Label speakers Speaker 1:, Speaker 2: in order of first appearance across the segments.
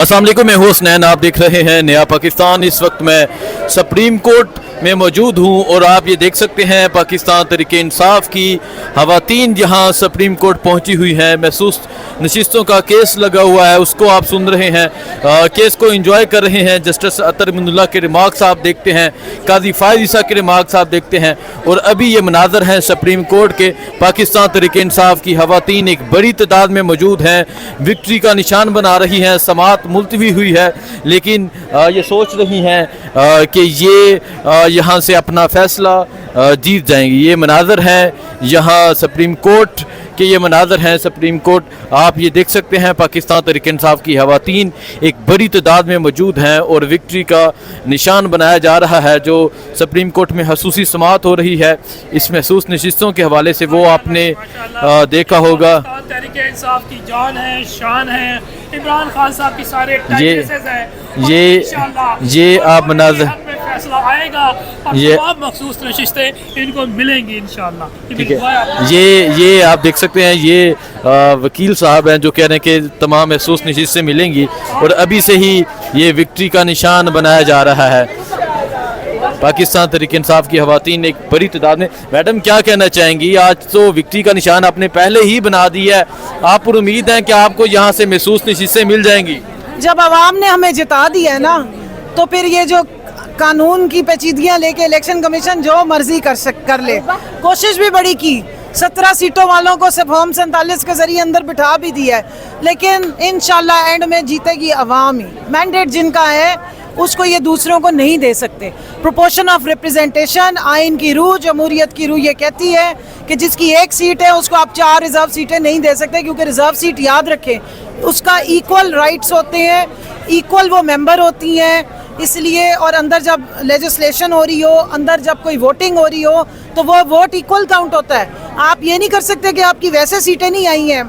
Speaker 1: अस्सलाम वालेकुम, मैं हूँ हुसनैन। आप देख रहे हैं नया पाकिस्तान। इस वक्त मैं सुप्रीम कोर्ट में मौजूद हूँ और आप ये देख सकते हैं पाकिस्तान तहरीक इंसाफ की ख़वातीन जहाँ सुप्रीम कोर्ट पहुँची हुई हैं। महसूस नशिस्तों का केस लगा हुआ है, उसको आप सुन रहे हैं, केस को एंजॉय कर रहे हैं। जस्टिस अतर अमीनुल्लाह के रिमार्क्स आप देखते हैं, काजी फायद ईसा के रिमार्क्स आप देखते हैं। और अभी ये मनाजर हैं सुप्रीम कोर्ट के। पाकिस्तान तहरीक इंसाफ की ख़वातीन एक बड़ी तादाद में मौजूद हैं, विक्ट्री का निशान बना रही हैं। समात मुलतवी हुई है, लेकिन ये सोच रही हैं कि ये यहाँ से अपना फ़ैसला जीत जाएंगी। ये मनाजर हैं यहाँ सुप्रीम कोर्ट के, ये मनाजर हैं सुप्रीम कोर्ट। आप ये देख सकते हैं पाकिस्तान तहरीक इंसाफ की ख़वातीन एक बड़ी तादाद में मौजूद हैं और विक्ट्री का निशान बनाया जा रहा है। जो सुप्रीम कोर्ट में खसूसी समाअत हो रही है, इस महसूस नशिस्तों के हवाले से वो आपने देखा होगा।
Speaker 2: तहरीक इंसाफ की जान है, शान है, इमरान खान साहब की सारे
Speaker 1: ये आप मनाजर
Speaker 2: फैसला आएगा और
Speaker 1: ये
Speaker 2: मखसूस नशिस्तें इनको मिलेंगी इंशाल्लाह।
Speaker 1: ठीक है, ये आप देख सकते हैं, ये वकील साहब हैं जो कह रहे हैं कि तमाम महसूस नशिस्तें मिलेंगी और अभी से ही ये विक्ट्री का निशान बनाया जा रहा है। पाकिस्तान तहरीक इंसाफ की ख़वातीन एक बड़ी तादाद में। मैडम, क्या कहना चाहेंगी? आज तो विक्ट्री का निशान आपने पहले ही बना दिया है, आप पर उम्मीद है कि आपको यहाँ से महसूस नशिस्तें मिल जाएंगी?
Speaker 3: जब आवाम ने हमें जिता दिया है ना, तो फिर ये जो कानून की पेचीदगियां लेके इलेक्शन कमीशन जो मर्जी कर ले। कोशिश भी बड़ी की, 17 सीटों वालों को फॉर्म 47 के जरिए अंदर बिठा भी दिया है, लेकिन इंशाल्लाह एंड में जीतेगी अवाम ही। मैंडेट जिनका है उसको ये दूसरों को नहीं दे सकते। प्रोपोर्शन ऑफ रिप्रेजेंटेशन, आइन की रूह, जमहूरियत की रूह ये कहती है कि जिसकी एक सीट है उसको आप 4 रिजर्व सीटें नहीं दे सकते, क्योंकि रिजर्व सीट, याद रखें, उसका इक्वल राइट्स होते हैं, इक्वल वो मेंबर होती हैं। इसलिए और अंदर जब लेजिस्लेशन हो रही हो, अंदर जब कोई वोटिंग हो रही हो, तो वो वोट इक्वल काउंट होता है। आप ये नहीं कर सकते कि आपकी वैसे सीटें नहीं आई हैं,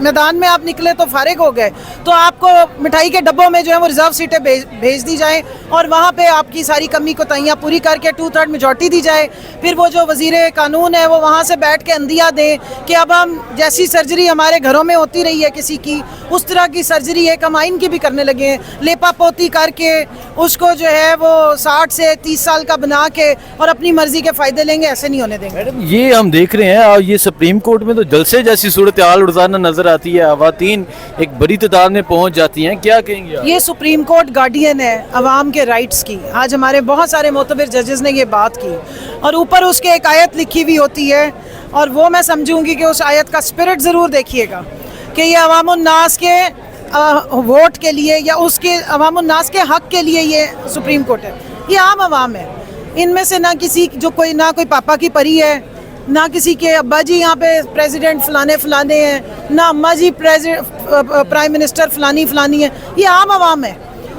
Speaker 3: मैदान में आप निकले तो फारिग हो गए, तो आपको मिठाई के डब्बों में जो है वो रिजर्व सीटें भेज दी जाएं और वहाँ पे आपकी सारी कमी कोताहियाँ पूरी करके 2/3 मेजॉरिटी दी जाए। फिर वो जो वज़ीर कानून है वो वहाँ से बैठ के अंदिया दें कि अब हम, जैसी सर्जरी हमारे घरों में होती रही है किसी की, उस तरह की सर्जरी एक हम आइन की भी करने लगे हैं, लेपा पोती करके उसको जो है वो 60 से 30 साल का बना के और अपनी मर्जी के फ़ायदे लेंगे। ऐसे नहीं होने देंगे।
Speaker 1: मैडम, ये हम देख रहे हैं और ये सुप्रीम कोर्ट में तो जलसे जैसी सूरत हाल रोजाना नजर आती है। ख़वातीन एक बड़ी तादाद में पहुंच जाती हैं, क्या कहेंगे आप?
Speaker 3: ये सुप्रीम कोर्ट गार्डियन है अवाम के राइट्स की। आज हमारे बहुत सारे मोतबर जजेस ने ये बात की और ऊपर उसके एक आयत लिखी हुई होती है, और वो मैं समझूंगी कि उस आयत का स्पिरिट ज़रूर देखिएगा कि ये अवामुन्नास के वोट के लिए या उसके अवामुन्नास के हक के लिए ये सुप्रीम कोर्ट है। ये आम अवाम है, इनमें से ना कोई पापा की परी है, ना किसी के अब्बा जी यहाँ पे प्रेसिडेंट फलाने हैं, ना अम्मा जी प्राइम मिनिस्टर फलानी है। ये आम अवाम है।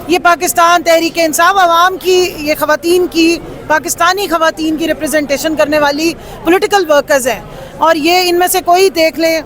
Speaker 3: ये पाकिस्तान तहरीक इंसाफ अवाम की, ये ख़वातीन की, पाकिस्तानी ख़वातीन की रिप्रेजेंटेशन करने वाली पॉलिटिकल वर्कर्स हैं। और ये इनमें से कोई देख लें,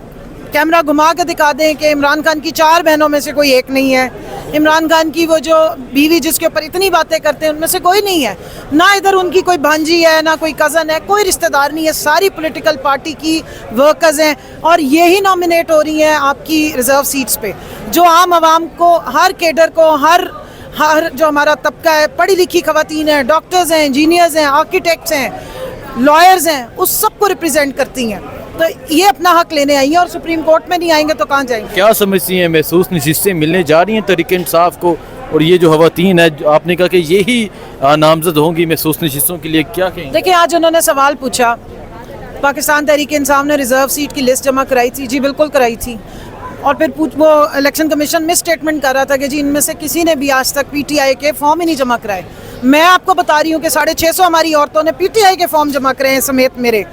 Speaker 3: कैमरा घुमा के दिखा दें कि इमरान खान की 4 बहनों में से कोई एक नहीं है, इमरान खान की वो जो बीवी जिसके ऊपर इतनी बातें करते हैं उनमें से कोई नहीं है, ना इधर उनकी कोई भांजी है, ना कोई कज़न है, कोई रिश्तेदार नहीं है, सारी पॉलिटिकल पार्टी की वर्कर्स हैं। और यही नॉमिनेट हो रही हैं आपकी रिजर्व सीट्स पे, जो आम आवाम को, हर केडर को, हर जो हमारा तबका है, पढ़ी लिखी ख़वातीन हैं, डॉक्टर्स हैं, इंजीनियर्स हैं, आर्किटेक्ट्स हैं, लॉयर्स हैं, उस सब को रिप्रेजेंट करती हैं। तो ये अपना हक लेने आई हैं और सुप्रीम कोर्ट में नहीं आएंगे तो कहाँ जाएंगे?
Speaker 1: क्या समझती हैं, महसूस नशिस्तें मिलने जा रही हैं तहरीक इंसाफ को? और ये जो ख़वातीन है, आपने कहा कि यही नामजद होंगी महसूस नशिस्तों के लिए, क्या कहेंगे?
Speaker 3: देखिए, आज उन्होंने सवाल पूछा, पाकिस्तान तहरीक इंसाफ ने रिजर्व सीट की लिस्ट जमा कराई थी। जी बिल्कुल कराई थी। और फिर वो इलेक्शन कमीशन में स्टेटमेंट कर रहा था कि जी इनमें से किसी ने भी आज तक PTI के फॉर्म ही नहीं जमा कराए। मैं आपको बता रही हूँ कि 650 हमारी औरतों ने PTI के फॉर्म जमा कराए हैं समेत मेरे।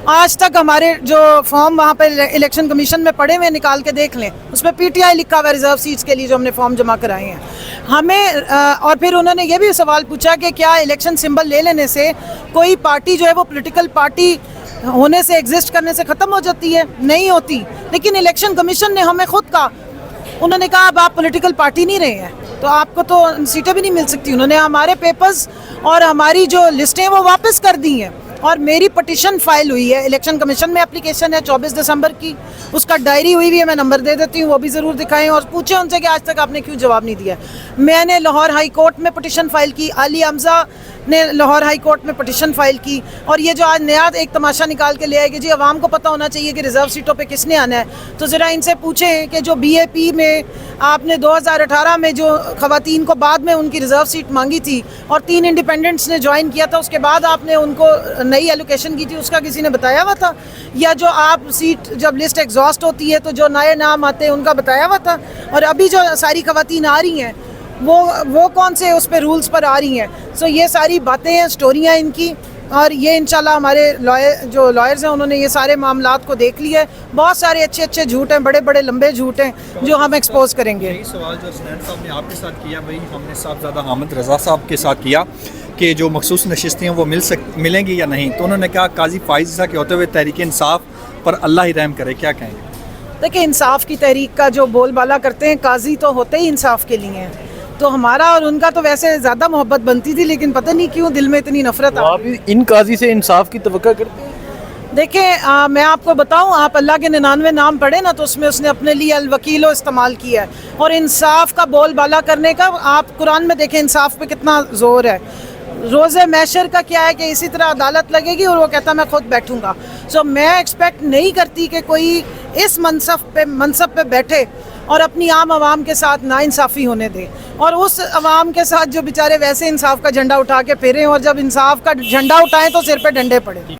Speaker 3: आज तक हमारे जो फॉर्म वहाँ पे इलेक्शन कमीशन में पड़े हुए, निकाल के देख लें, उसमें PTI लिखा हुआ है रिजर्व सीट्स के लिए जो हमने फॉर्म जमा कराए हैं हमें। और फिर उन्होंने ये भी सवाल पूछा कि क्या इलेक्शन सिंबल ले लेने से कोई पार्टी जो है वो पॉलिटिकल पार्टी होने से, एग्जिस्ट करने से ख़त्म हो जाती है? नहीं होती। लेकिन इलेक्शन कमीशन ने हमें खुद कहा, उन्होंने कहा अब आप पॉलिटिकल पार्टी नहीं रहे हैं तो आपको तो सीटें भी नहीं मिल सकती। उन्होंने हमारे पेपर्स और हमारी जो लिस्टें वो वापस कर दी हैं और मेरी पटिशन फाइल हुई है, इलेक्शन कमीशन में एप्लीकेशन है 24 दिसंबर की, उसका डायरी हुई भी है, मैं नंबर दे देती हूँ, वो भी ज़रूर दिखाएं और पूछें उनसे कि आज तक आपने क्यों जवाब नहीं दिया। मैंने लाहौर हाई कोर्ट में पटिशन फाइल की, अली हमजा ने लाहौर हाई कोर्ट में पटिशन फाइल की। और ये जो आज नया एक तमाशा निकाल के ले आएगी जी, आवाम को पता होना चाहिए कि रिज़र्व सीटों पे किसने आना है। तो ज़रा इनसे पूछें कि जो BAP में आपने 2018 में जो ख़वातीन को बाद में उनकी रिज़र्व सीट मांगी थी और 3 इंडिपेंडेंट्स ने ज्वाइन किया था, उसके बाद आपने उनको नई एलोकेशन की थी, उसका किसी ने बताया हुआ था? या जो आप सीट जब लिस्ट एग्जॉस्ट होती है तो जो नए नाम आते हैं उनका बताया हुआ था? और अभी जो सारी ख़वातीन आ रही हैं वो कौन से उस पे रूल्स पर आ रही हैं? सो ये सारी बातें हैं, स्टोरियाँ इनकी, और ये इंशाल्लाह हमारे लॉयर्स हैं उन्होंने ये सारे मामलात को देख लिया है। बहुत सारे अच्छे अच्छे झूठ हैं, बड़े बड़े लंबे झूठ हैं जो हम एक्सपोज करेंगे।
Speaker 4: यही सवाल जो हसनैन साहब ने आपके साथ किया वही हमने साहबजादा हामिद रज़ा साहब के साथ किया कि जो मखसूस नशिस्तें हैं वो मिलेंगी या नहीं। तो उन्होंने कहा काजी फाइज़ के होते हुए तहरीक इंसाफ पर अल्लाह ही रहम करे, क्या कहेंगे?
Speaker 3: देखिए, इंसाफ की तहरीक का जो बोलबाला करते हैं, काजी तो होते ही इंसाफ के लिए हैं। तो हमारा और उनका तो वैसे ज़्यादा मोहब्बत बनती थी, लेकिन पता नहीं क्यों दिल में इतनी नफरत आ
Speaker 1: आप इन काजी से इंसाफ की तवक्का करते हैं?
Speaker 3: देखिए, मैं आपको बताऊं, आप अल्लाह के 99 नाम पढ़े ना, तो उसमें उसने अपने लिए अल-वकीलो इस्तेमाल किया है। और इंसाफ का बोलबाला करने का आप कुरान में देखें इंसाफ पे कितना जोर है। रोज़े मैशर का क्या है कि इसी तरह अदालत लगेगी और वो कहता मैं खुद बैठूंगा। सो मैं एक्सपेक्ट नहीं करती कि कोई इस मनसब पे बैठे और अपनी आवाम के साथ नाइंसाफ़ी होने दे, और उस आवाम के साथ जो बेचारे वैसे इंसाफ का झंडा उठा के फिरें, और जब इंसाफ का झंडा उठाएं तो सिर पे डंडे पड़े।